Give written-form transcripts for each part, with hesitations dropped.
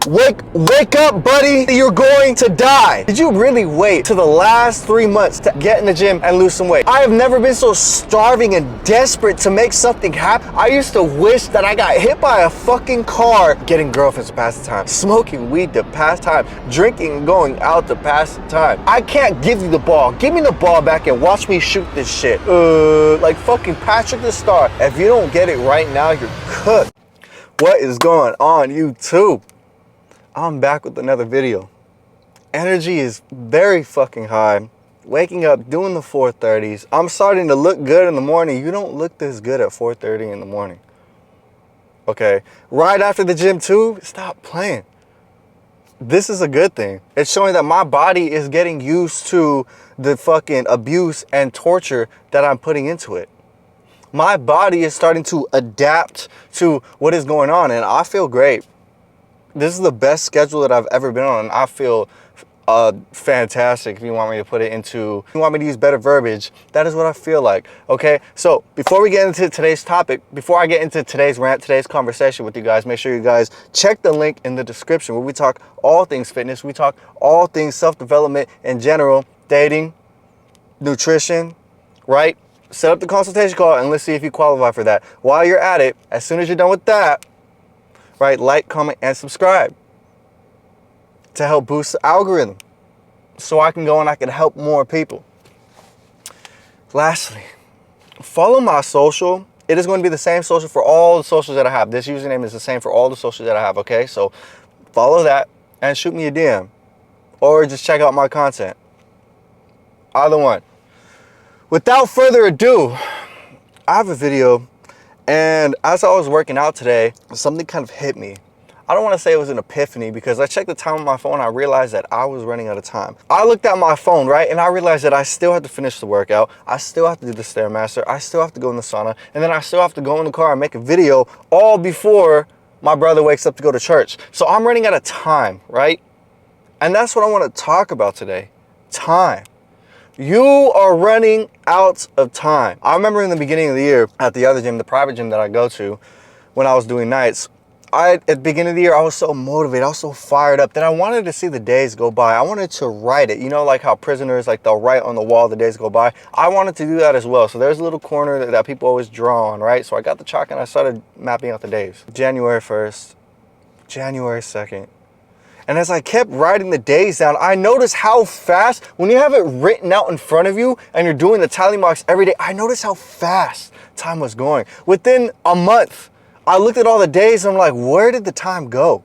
Wake up, buddy. You're going to die. Did you really wait to the last 3 months to get in the gym and lose some weight? I have never been so starving and desperate to make something happen. I used to wish that I got hit by a fucking car, getting girlfriends to pass the time, smoking weed to pass time, drinking and going out to pass the time. I can't give you the ball. Give me the ball back and watch me shoot this shit. Like fucking Patrick the Star. If you don't get it right now, you're cooked. What is going on, YouTube? I'm back with another video. Energy is very fucking high. Waking up, doing the 4:30s. I'm starting to look good in the morning. You don't look this good at 4:30 in the morning. Okay, right after the gym too, stop playing. This is a good thing. It's showing that my body is getting used to the fucking abuse and torture that I'm putting into it. My body is starting to adapt to what is going on, and I feel great. This is the best schedule that I've ever been on, and I feel fantastic. If you want me to put it into, if you want me to use better verbiage, that is what I feel like. Okay, so before we get into today's topic, before I get into today's rant, today's conversation with you guys, make sure you guys check the link in the description where we talk all things fitness, we talk all things self-development in general, dating, nutrition, right? Set up the consultation call and let's see if you qualify for that. While you're at it, as soon as you're done with that, right, like, comment, and subscribe to help boost the algorithm so I can go and I can help more people. Lastly, follow my social. It is going to be the same social for all the socials that I have. This username is the same for all the socials that I have, okay? So follow that and shoot me a DM or just check out my content. Either one. Without further ado, I have a video, and as I was working out today, something kind of hit me. I don't want to say it was an epiphany because I checked the time on my phone and I realized that I was running out of time. I looked at my phone, right, and I realized that I still have to finish the workout. I still have to do the Stairmaster. I still have to go in the sauna. And then I still have to go in the car and make a video all before my brother wakes up to go to church. So I'm running out of time, right? And that's what I want to talk about today. Time. You are running out of time. I remember in the beginning of the year at the other gym, the private gym that I go to, when I was doing nights, at the beginning of the year, I was so motivated, I was so fired up that I wanted to see the days go by. I wanted to write it. You know, like how prisoners, like they'll write on the wall the days go by. I wanted to do that as well. So there's a little corner that people always draw on, right? So I got the chalk and I started mapping out the days. January 1st, January 2nd. And as I kept writing the days down, I noticed how fast, when you have it written out in front of you and you're doing the tally marks every day, I noticed how fast time was going. Within a month, I looked at all the days and I'm like, where did the time go?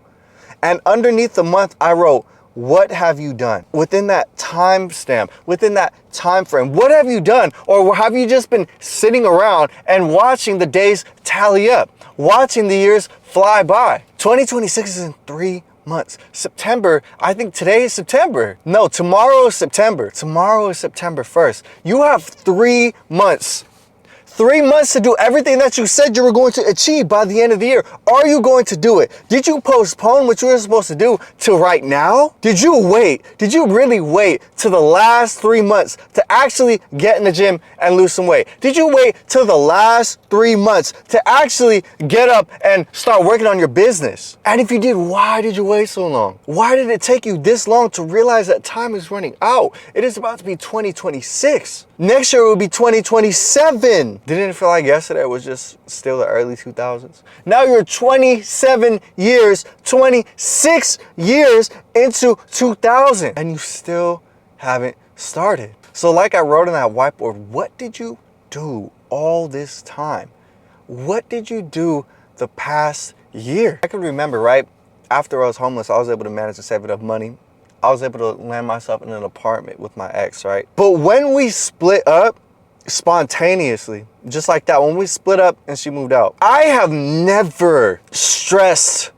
And underneath the month, I wrote, what have you done? Within that time stamp, within that time frame, what have you done? Or have you just been sitting around and watching the days tally up, watching the years fly by? 2026 is in 3 months. September, I think today is September. No, tomorrow is September. Tomorrow is September 1st. You have 3 months. 3 months to do everything that you said you were going to achieve by the end of the year. Are you going to do it? Did you postpone what you were supposed to do till right now? Did you wait? Did you really wait to the last 3 months to actually get in the gym and lose some weight? Did you wait till the last 3 months to actually get up and start working on your business? And if you did, why did you wait so long? Why did it take you this long to realize that time is running out? It is about to be 2026. Next year it will be 2027. Didn't it feel like yesterday was just still the early 2000s? Now you're 27 years, 26 years into 2000, and you still haven't started. So like I wrote on that whiteboard, what did you do all this time? What did you do the past year? I can remember, right? After I was homeless, I was able to manage to save enough money. I was able to land myself in an apartment with my ex, right? But when we split up, spontaneously, just like that, when we split up and she moved out, I have never stressed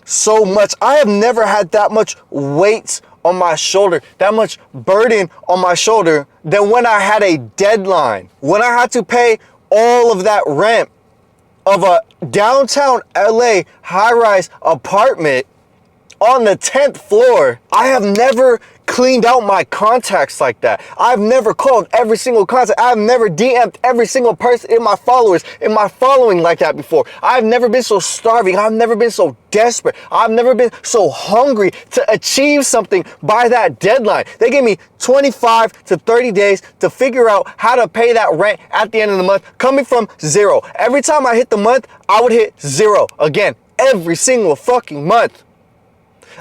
so much. I have never had that much weight on my shoulder, that much burden on my shoulder than when I had a deadline. When I had to pay all of that rent of a downtown LA high-rise apartment on the 10th floor, I have never cleaned out my contacts like that. I've never called every single contact. I've never DM'd every single person in my followers, in my following like that before. I've never been so starving. I've never been so desperate. I've never been so hungry to achieve something by that deadline. They gave me 25 to 30 days to figure out how to pay that rent at the end of the month, coming from zero. Every time I hit the month, I would hit zero again, every single fucking month.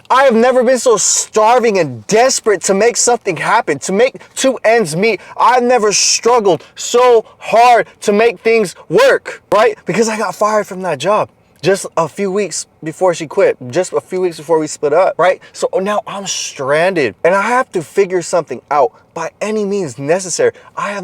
I have never been so starving and desperate to make something happen, to make two ends meet. I've never struggled so hard to make things work, right? Because I got fired from that job just a few weeks before she quit, just a few weeks before we split up, right? So now I'm stranded and I have to figure something out by any means necessary. I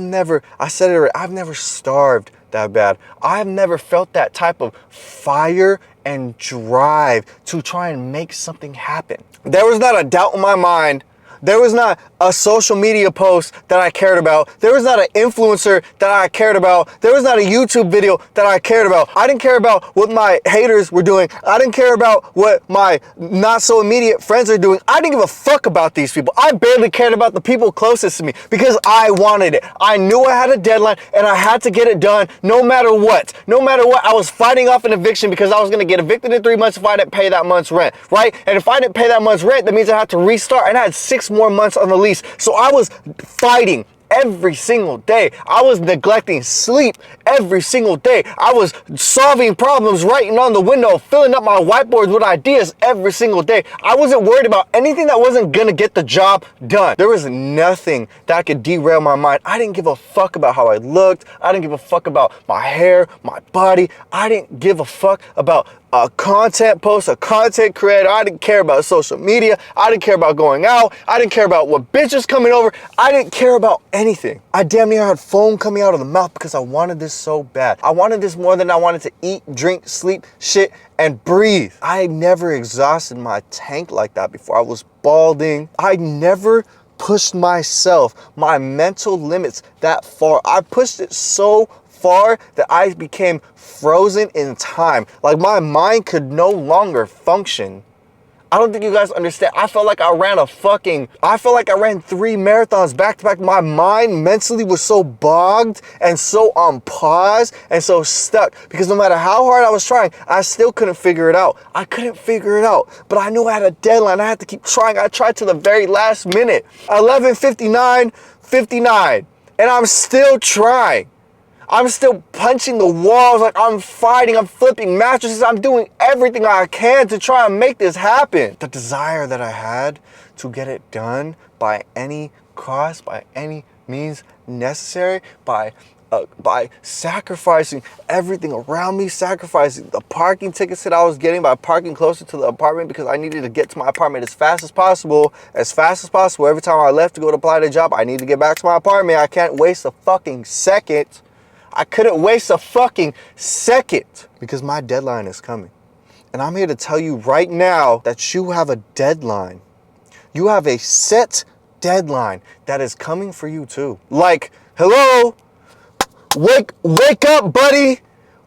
said it already, I've never starved that bad. I've never felt that type of fire and drive to try and make something happen. There was not a doubt in my mind. There was not a social media post that I cared about. There was not an influencer that I cared about. There was not a YouTube video that I cared about. I didn't care about what my haters were doing. I didn't care about what my not so immediate friends are doing. I didn't give a fuck about these people. I barely cared about the people closest to me because I wanted it. I knew I had a deadline and I had to get it done no matter what. No matter what, I was fighting off an eviction because I was going to get evicted in 3 months if I didn't pay that month's rent, right? And if I didn't pay that month's rent, that means I had to restart, and I had 6 more months on the lease. So I was fighting every single day. I was neglecting sleep every single day. I was solving problems, writing on the window, filling up my whiteboards with ideas every single day. I wasn't worried about anything that wasn't gonna get the job done. There was nothing that could derail my mind. I didn't give a fuck about how I looked. I didn't give a fuck about my hair, my body. I didn't give a fuck about a content post, a content creator. I didn't care about social media. I didn't care about going out. I didn't care about what bitches coming over. I didn't care about anything. I damn near had foam coming out of the mouth because I wanted this so bad. I wanted this more than I wanted to eat, drink, sleep, shit, and breathe. I never exhausted my tank like that before. I was balding. I never pushed myself, my mental limits that far. I pushed it so far that I became frozen in time. Like my mind could no longer function. I don't think you guys understand. I felt like I ran 3 marathons back to back. My mind mentally was so bogged and so on pause and so stuck because no matter how hard I was trying, I still couldn't figure it out. I couldn't figure it out, but I knew I had a deadline. I had to keep trying. I tried to the very last minute. 11:59, and I'm still trying. I'm still punching the walls, like I'm fighting, I'm flipping mattresses, I'm doing everything I can to try and make this happen. The desire that I had to get it done by any cost, by any means necessary, by sacrificing everything around me, sacrificing the parking tickets that I was getting by parking closer to the apartment because I needed to get to my apartment as fast as possible. Every time I left to go to apply to a job, I need to get back to my apartment. I can't waste a fucking second. I couldn't waste a fucking second because my deadline is coming. And I'm here to tell you right now that you have a deadline. You have a set deadline that is coming for you too. Like, hello, wake up, buddy.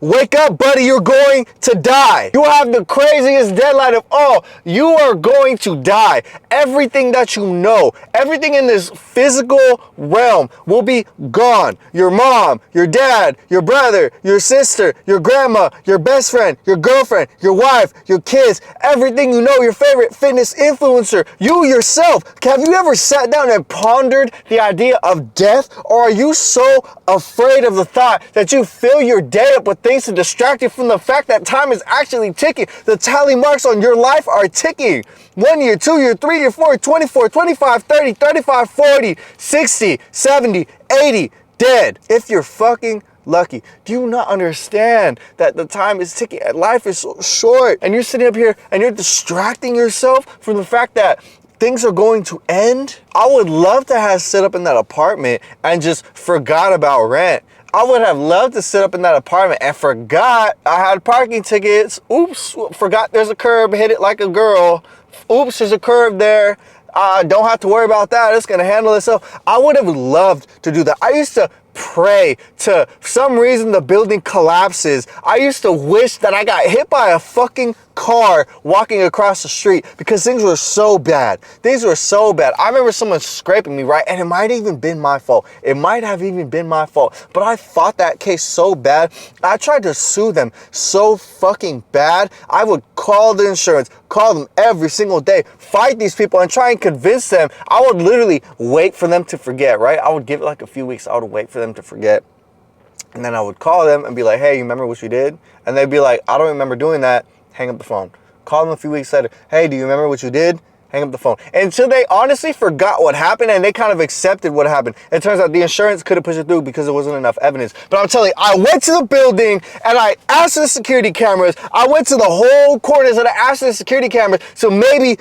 Wake up, buddy, you're going to die. You have the craziest deadline of all. You are going to die. Everything that you know, everything in this physical realm will be gone. Your mom, your dad, your brother, your sister, your grandma, your best friend, your girlfriend, your wife, your kids, everything you know, your favorite fitness influencer, you yourself. Have you ever sat down and pondered the idea of death? Or are you so afraid of the thought that you fill your day up with things to distract you from the fact that time is actually ticking? The tally marks on your life are ticking. 1 year, 2 year, 3 year, 4 year, 24, 25, 30, 35, 40, 60, 70, 80, dead. If you're fucking lucky. Do you not understand that the time is ticking? Life is so short and you're sitting up here and you're distracting yourself from the fact that things are going to end? I would love to have sit up in that apartment and just forgot about rent. I would have loved to sit up in that apartment and forgot I had parking tickets. Oops, forgot there's a curb, hit it like a girl. Oops, there's a curb there. Don't have to worry about that. It's gonna handle itself. I would have loved to do that. I used to pray for some reason the building collapses. I used to wish that I got hit by a fucking car walking across the street because things were so bad. Things were so bad. I remember someone scraping me, right? And it might have even been my fault. It might have even been my fault. But I fought that case so bad. I tried to sue them so fucking bad. I would call the insurance, call them every single day, fight these people and try and convince them. I would literally wait for them to forget, right? I would give it like a few weeks. I would wait for them to forget. And then I would call them and be like, hey, you remember what you did? And they'd be like, I don't remember doing that. Hang up the phone. Call them a few weeks later. Hey, do you remember what you did? Hang up the phone. Until they honestly forgot what happened and they kind of accepted what happened. It turns out the insurance couldn't push it through because there wasn't enough evidence. But I'm telling you, I went to the building and I asked the security cameras. I went to the whole corners and I asked the security cameras. So maybe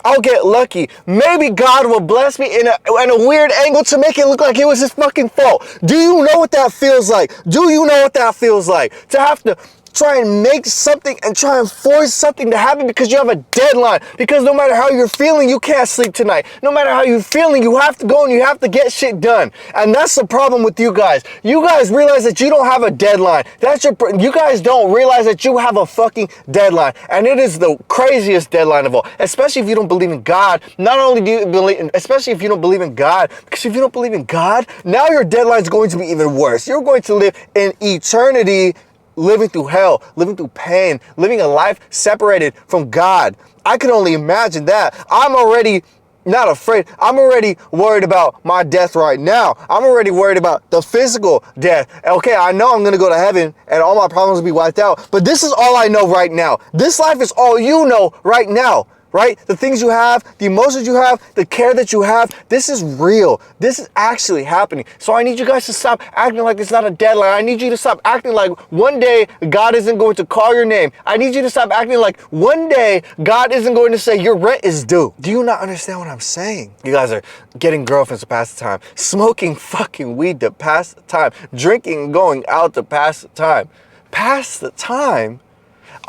I'll get lucky. Maybe God will bless me in a weird angle to make it look like it was his fucking fault. Do you know what that feels like? Do you know what that feels like? To have to try and make something and try and force something to happen because you have a deadline. Because no matter how you're feeling, you can't sleep tonight. No matter how you're feeling, you have to go and you have to get shit done. And that's the problem with you guys. You guys realize that you don't have a deadline. You guys don't realize that you have a fucking deadline. And it is the craziest deadline of all. Especially if you don't believe in God. Not only do you believe, especially if you don't believe in God. Because if you don't believe in God, now your deadline is going to be even worse. You're going to live in eternity living through hell, living through pain, living a life separated from God. I can only imagine that. I'm already not afraid. I'm already worried about my death right now. I'm already worried about the physical death. Okay, I know I'm going to go to heaven and all my problems will be wiped out, but this is all I know right now. This life is all you know right now. Right? The things you have, the emotions you have, the care that you have, this is real. This is actually happening. So I need you guys to stop acting like it's not a deadline. I need you to stop acting like one day God isn't going to call your name. I need you to stop acting like one day God isn't going to say your rent is due. Do you not understand what I'm saying? You guys are getting girlfriends to pass the time, smoking fucking weed to pass the time, drinking and going out to pass the time. Pass the time?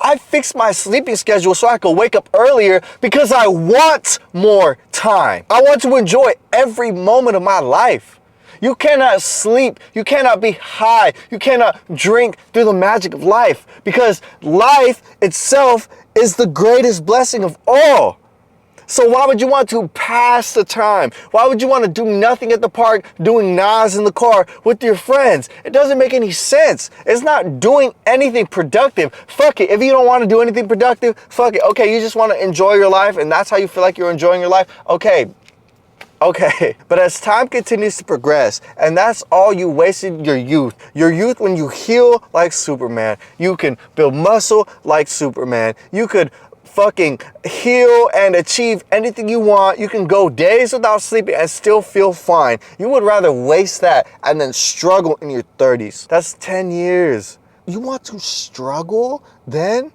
I fixed my sleeping schedule so I could wake up earlier because I want more time. I want to enjoy every moment of my life. You cannot sleep. You cannot be high. You cannot drink through the magic of life because life itself is the greatest blessing of all. So why would you want to pass the time? Why would you want to do nothing at the park, doing Nas in the car with your friends? It doesn't make any sense. It's not doing anything productive. Fuck it. If you don't want to do anything productive, fuck it. Okay, you just want to enjoy your life and that's how you feel like you're enjoying your life? Okay. But as time continues to progress, and that's all you wasted your youth when you heal like Superman, you can build muscle like Superman, you could fucking heal and achieve anything you want. You can go days without sleeping and still feel fine. You would rather waste that and then struggle in your 30s. That's 10 years. You want to struggle then?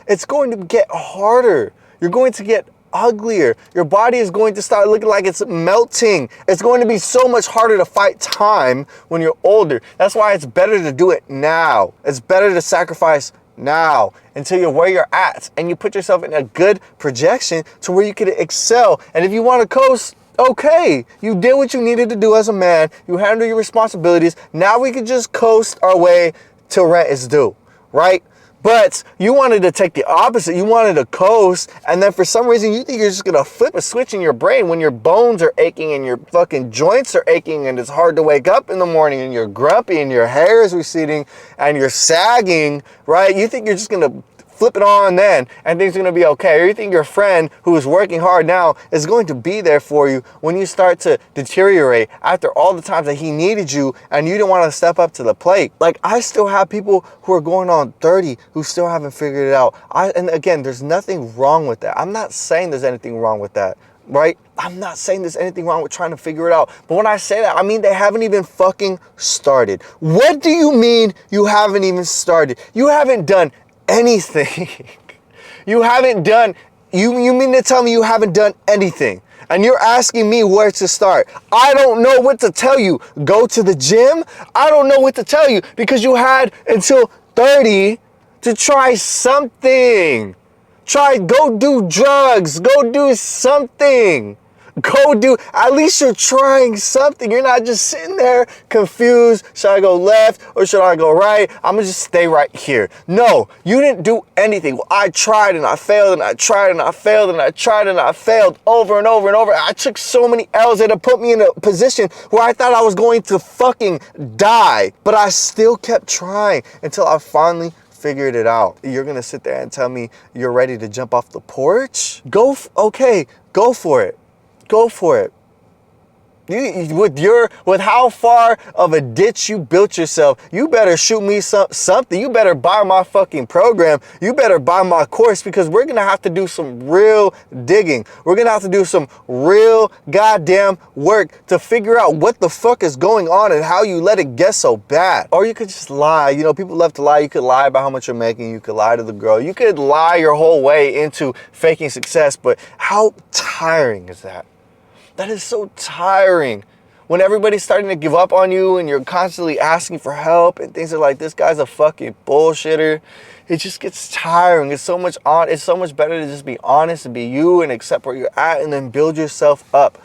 It's going to get harder. You're going to get uglier. Your body is going to start looking like it's melting. It's going to be so much harder to fight time when you're older. That's why it's better to do it now. It's better to sacrifice now until you're where you're at and you put yourself in a good projection to where you can excel. And if you want to coast, okay, you did what you needed to do as a man. You handle your responsibilities. Now we can just coast our way till rent is due, right? But you wanted to take the opposite. You wanted to coast, and then for some reason you think you're just gonna flip a switch in your brain when your bones are aching and your fucking joints are aching and it's hard to wake up in the morning and you're grumpy and your hair is receding and you're sagging, right? You think you're just gonna flip it on then and things are going to be okay. Or you think your friend who is working hard now is going to be there for you when you start to deteriorate after all the times that he needed you and you didn't want to step up to the plate. Like, I still have people who are going on 30 who still haven't figured it out. And again, there's nothing wrong with that. I'm not saying there's anything wrong with that, right? I'm not saying there's anything wrong with trying to figure it out. But when I say that, I mean they haven't even fucking started. What do you mean you haven't even started? You haven't done anything. You haven't done, you mean to tell me you haven't done anything? And you're asking me where to start. I don't know what to tell you. Go to the gym? I don't know what to tell you because you had until 30 to try something. Go do drugs. Go do something. Go do, at least you're trying something. You're not just sitting there confused. Should I go left or should I go right? I'm gonna just stay right here. No, you didn't do anything. Well, I tried and I failed and I tried and I failed and I tried and I failed over and over and over. I took so many L's that it put me in a position where I thought I was going to fucking die. But I still kept trying until I finally figured it out. You're gonna sit there and tell me you're ready to jump off the porch? Okay, go for it. Go for it. With how far of a ditch you built yourself, you better shoot me something. You better buy my fucking program. You better buy my course, because we're gonna have to do some real digging. We're gonna have to do some real goddamn work to figure out what the fuck is going on and how you let it get so bad. Or you could just lie. You know, people love to lie. You could lie about how much you're making. You could lie to the girl. You could lie your whole way into faking success. But how tiring is that? That is so tiring. When everybody's starting to give up on you and you're constantly asking for help and things are like, this guy's a fucking bullshitter. It just gets tiring. It's so much better to just be honest and be you and accept where you're at and then build yourself up.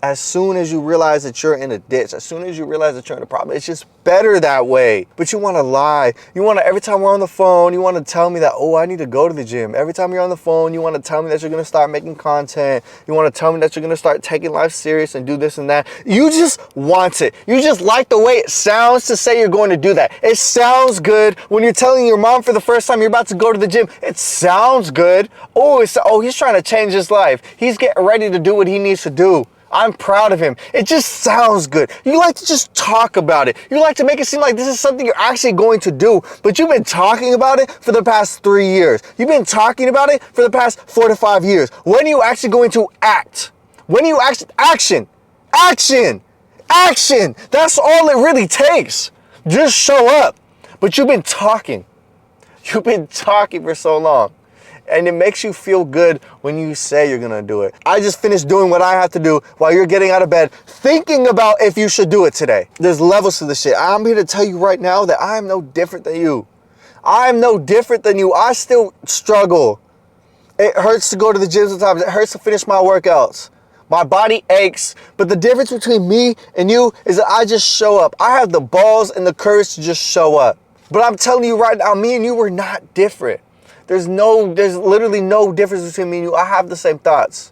As soon as you realize that you're in a ditch, as soon as you realize that you're in a problem, it's just better that way. But you want to lie. You want to, every time we're on the phone, you want to tell me that, oh, I need to go to the gym. Every time you're on the phone, you want to tell me that you're going to start making content. You want to tell me that you're going to start taking life serious and do this and that. You just want it. You just like the way it sounds to say you're going to do that. It sounds good. When you're telling your mom for the first time you're about to go to the gym, it sounds good. Oh, he's trying to change his life. He's getting ready to do what he needs to do. I'm proud of him. It just sounds good. You like to just talk about it. You like to make it seem like this is something you're actually going to do, but you've been talking about it for the past 3 years. You've been talking about it for the past 4 to 5 years. When are you actually going to act? When are you actually, action? That's all it really takes. Just show up. But you've been talking. You've been talking for so long. And it makes you feel good when you say you're gonna do it. I just finished doing what I have to do while you're getting out of bed, thinking about if you should do it today. There's levels to this shit. I'm here to tell you right now that I am no different than you. I'm no different than you. I still struggle. It hurts to go to the gym sometimes. It hurts to finish my workouts. My body aches. But the difference between me and you is that I just show up. I have the balls and the courage to just show up. But I'm telling you right now, me and you were not different. There's literally no difference between me and you. I have the same thoughts.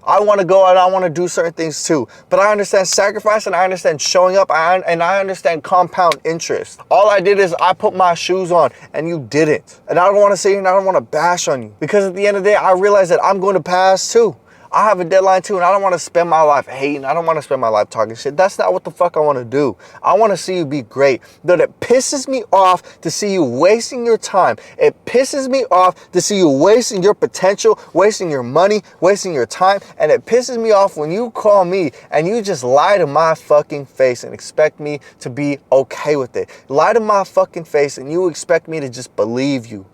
I want to go out, I want to do certain things too. But I understand sacrifice and I understand showing up and I understand compound interest. All I did is I put my shoes on and you didn't. And I don't want to sit here and I don't want to bash on you. Because at the end of the day, I realize that I'm going to pass too. I have a deadline too, and I don't want to spend my life hating. I don't want to spend my life talking shit. That's not what the fuck I want to do. I want to see you be great. But it pisses me off to see you wasting your time. It pisses me off to see you wasting your potential, wasting your money, wasting your time. And it pisses me off when you call me and you just lie to my fucking face and expect me to be okay with it. Lie to my fucking face and you expect me to just believe you.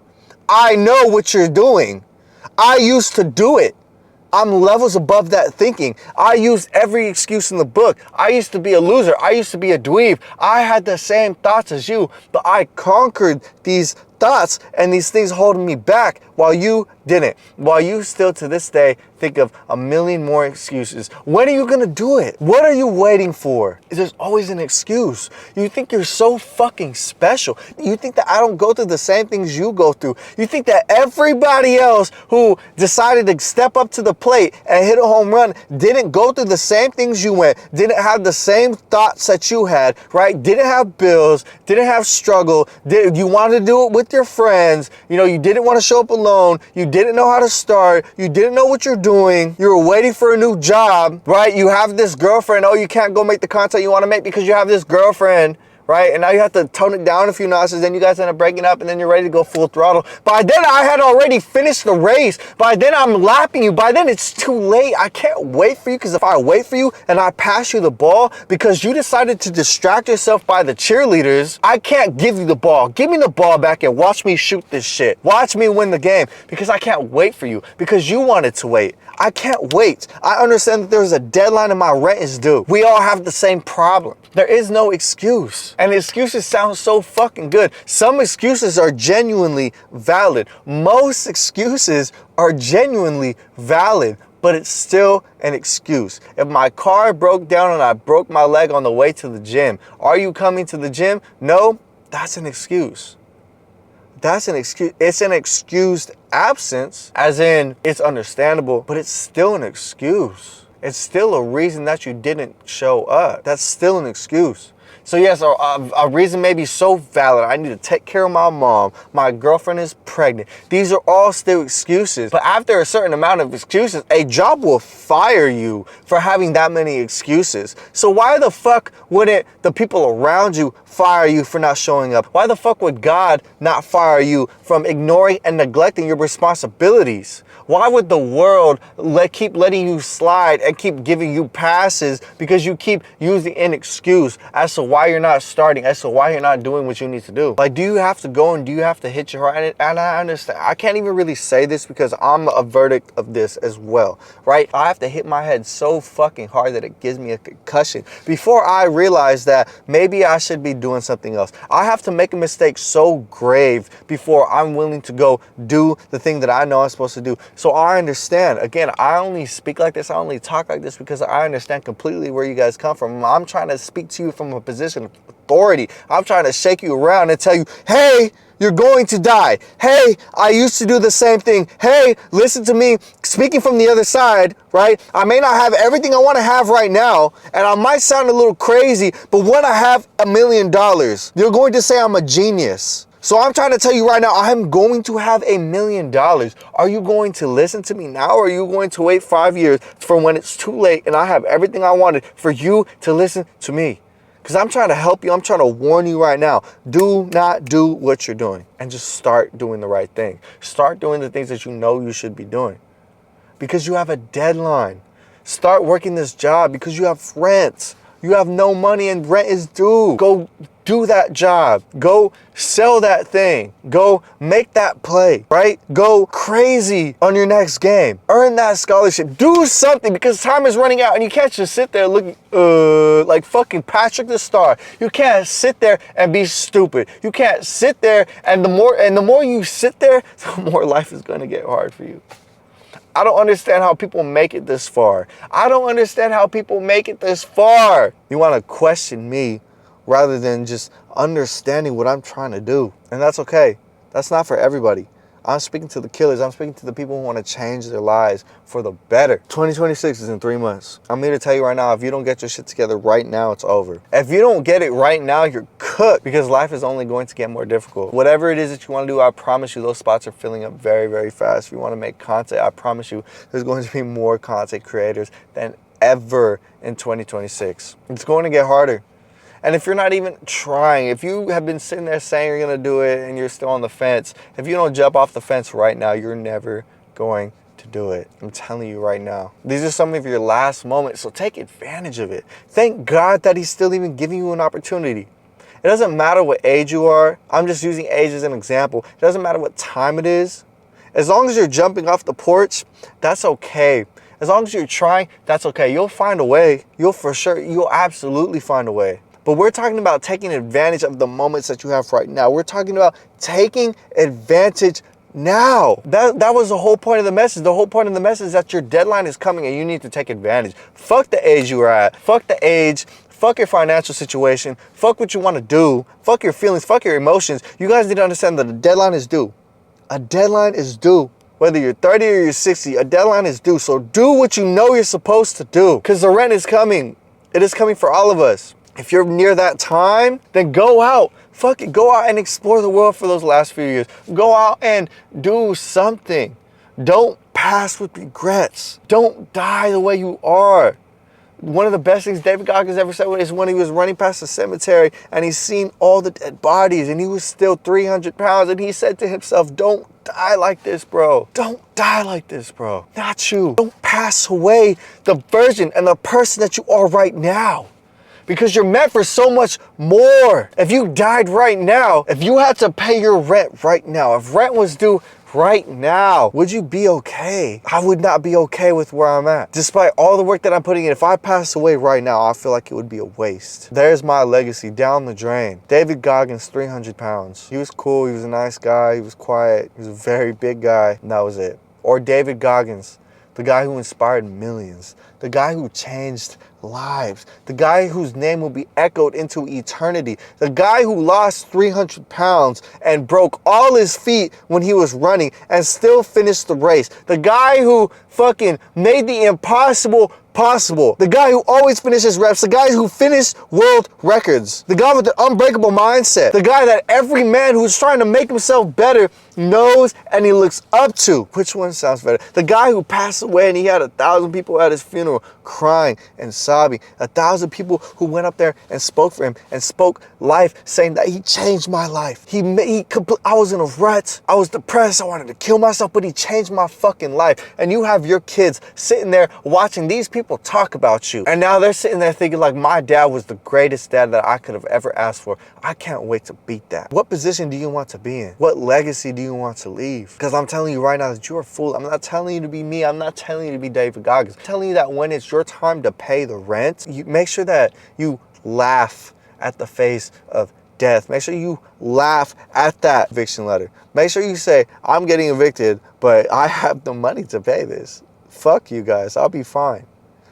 I know what you're doing. I used to do it. I'm levels above that thinking. I used every excuse in the book. I used to be a loser. I used to be a dweeb. I had the same thoughts as you, but I conquered these thoughts and these things holding me back while you didn't. While you still to this day think of a million more excuses. When are you gonna do it? What are you waiting for? There's always an excuse. You think you're so fucking special. You think that I don't go through the same things you go through. You think that everybody else who decided to step up to the plate and hit a home run didn't go through the same things you went, didn't have the same thoughts that you had, right? Didn't have bills, didn't have struggle, you wanted to do it with your friends, you know, you didn't want to show up alone, you didn't know how to start, you didn't know what you're doing, you were waiting for a new job, right? You have this girlfriend, oh, you can't go make the content you want to make because you have this girlfriend, right? And now you have to tone it down a few notches, then you guys end up breaking up and then you're ready to go full throttle. By then I had already finished the race. By then I'm lapping you. By then it's too late. I can't wait for you, because if I wait for you and I pass you the ball because you decided to distract yourself by the cheerleaders, I can't give you the ball. Give me the ball back and watch me shoot this shit. Watch me win the game, because I can't wait for you because you wanted to wait. I can't wait. I understand that there's a deadline and my rent is due. We all have the same problem. There is no excuse. And excuses sound so fucking good. Some excuses are genuinely valid. Most excuses are genuinely valid. but it's still an excuse. If my car broke down and I broke my leg on the way to the gym, are you coming to the gym? No, that's an excuse. That's an excuse. It's an excused absence, as in it's understandable, but it's still an excuse. It's still a reason that you didn't show up. That's still an excuse. So yes, a reason may be so valid. I need to take care of my mom. My girlfriend is pregnant. These are all still excuses. But after a certain amount of excuses, a job will fire you for having that many excuses. So why the fuck wouldn't the people around you fire you for not showing up? Why the fuck would God not fire you from ignoring and neglecting your responsibilities? Why would the world keep letting you slide and keep giving you passes because you keep using an excuse as to why you're not starting, as to why you're not doing what you need to do? Like, do you have to go and do you have to hit your heart? And I understand. I can't even really say this because I'm a verdict of this as well, right? I have to hit my head so fucking hard that it gives me a concussion before I realize that maybe I should be doing something else. I have to make a mistake so grave before I'm willing to go do the thing that I know I'm supposed to do. So I understand. Again, I only speak like this, I only talk like this because I understand completely where you guys come from. I'm trying to speak to you from a position of authority. I'm trying to shake you around and tell you, hey, you're going to die. Hey, I used to do the same thing. Hey, listen to me speaking from the other side, right? I may not have everything I want to have right now, and I might sound a little crazy, but when I have $1 million, you're going to say I'm a genius. So I'm trying to tell you right now, I'm going to have $1 million. Are you going to listen to me now, or are you going to wait 5 years for when it's too late and I have everything I wanted for you to listen to me? Because I'm trying to help you. I'm trying to warn you right now. Do not do what you're doing and just start doing the right thing. Start doing the things that you know you should be doing because you have a deadline. Start working this job because you have rent. You have no money and rent is due. Go do that job. Go sell that thing. Go make that play, right? Go crazy on your next game. Earn that scholarship. Do something because time is running out and you can't just sit there looking like fucking Patrick the Star. You can't sit there and be stupid. You can't sit there and the more you sit there, the more life is going to get hard for you. I don't understand how people make it this far. I don't understand how people make it this far. You want to question me rather than just understanding what I'm trying to do. And that's okay. That's not for everybody. I'm speaking to the killers. I'm speaking to the people who want to change their lives for the better. 2026 is in 3 months. I'm here to tell you right now, if you don't get your shit together right now, it's over. If you don't get it right now, you're cooked because life is only going to get more difficult. Whatever it is that you want to do, I promise you those spots are filling up very, very fast. If you want to make content, I promise you there's going to be more content creators than ever in 2026. It's going to get harder. And if you're not even trying, if you have been sitting there saying you're going to do it and you're still on the fence, if you don't jump off the fence right now, you're never going to do it. I'm telling you right now. These are some of your last moments, so take advantage of it. Thank God that he's still even giving you an opportunity. It doesn't matter what age you are. I'm just using age as an example. It doesn't matter what time it is. As long as you're jumping off the porch, that's okay. As long as you're trying, that's okay. You'll find a way. You'll absolutely find a way. But we're talking about taking advantage of the moments that you have right now. We're talking about taking advantage now. That was the whole point of the message. The whole point of the message is that your deadline is coming and you need to take advantage. Fuck the age you are at. Fuck the age. Fuck your financial situation. Fuck what you want to do. Fuck your feelings. Fuck your emotions. You guys need to understand that a deadline is due. A deadline is due. Whether you're 30 or you're 60, a deadline is due. So do what you know you're supposed to do because the rent is coming. It is coming for all of us. If you're near that time, then go out. Fuck it. Go out and explore the world for those last few years. Go out and do something. Don't pass with regrets. Don't die the way you are. One of the best things David Goggins ever said is when he was running past the cemetery and he's seen all the dead bodies and he was still 300 pounds and he said to himself, don't die like this, bro. Don't die like this, bro. Not you. Don't pass away the version and the person that you are right now. Because you're meant for so much more. If you died right now, if you had to pay your rent right now, if rent was due right now, would you be okay? I would not be okay with where I'm at. Despite all the work that I'm putting in, if I pass away right now, I feel like it would be a waste. There's my legacy down the drain. David Goggins, 300 pounds. He was cool, he was a nice guy, he was quiet, he was a very big guy, and that was it. Or David Goggins, the guy who inspired millions, the guy who changed lives, the guy whose name will be echoed into eternity, the guy who lost 300 pounds and broke all his feet when he was running and still finished the race, the guy who fucking made the impossible possible, the guy who always finishes reps, the guy who finished world records, the guy with the unbreakable mindset, the guy that every man who's trying to make himself better knows and he looks up to. Which one sounds better? The guy who passed away and he had 1,000 people at his funeral crying and sobbing, 1,000 people who went up there and spoke for him and spoke life, saying that he changed my life. I was in a rut, I was depressed, I wanted to kill myself, but he changed my fucking life. And you have your kids sitting there watching these people talk about you, and now they're sitting there thinking like, my dad was the greatest dad that I could have ever asked for. I can't wait to beat that. What position do you want to be in? What legacy do you want to leave? Because I'm telling you right now that you're a fool. I'm not telling you to be me. I'm not telling you to be David Goggins. I'm telling you that when it's your time to pay the rent, you make sure that you laugh at the face of death. Make sure you laugh at that eviction letter. Make sure you say, I'm getting evicted, but I have the money to pay this. Fuck you guys, I'll be fine.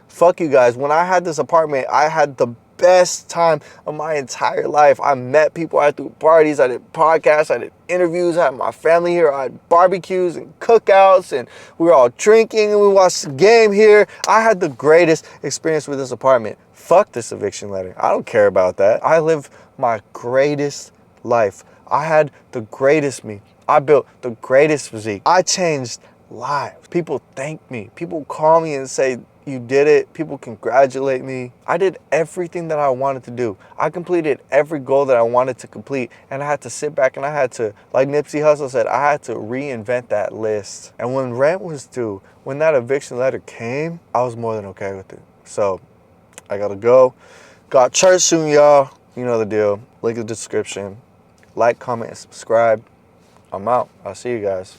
Fuck you guys. When I had this apartment, I had the best time of my entire life. I met people, I threw parties, I did podcasts, I did interviews, I had my family here, I had barbecues and cookouts, and we were all drinking and we watched the game here. I had the greatest experience with this apartment. Fuck this eviction letter. I don't care about that. I lived my greatest life. I had the greatest me. I built the greatest physique. I changed lives. People thank me. People call me and say, you did it. People congratulate me. I did everything that I wanted to do. I completed every goal that I wanted to complete, and I had to sit back and I had to, like Nipsey Hussle said, I had to reinvent that list. And when rent was due, when that eviction letter came, I was more than okay with it. So I gotta go. Got church soon, y'all. You know the deal. Link in the description. Like, comment, and subscribe. I'm out. I'll see you guys.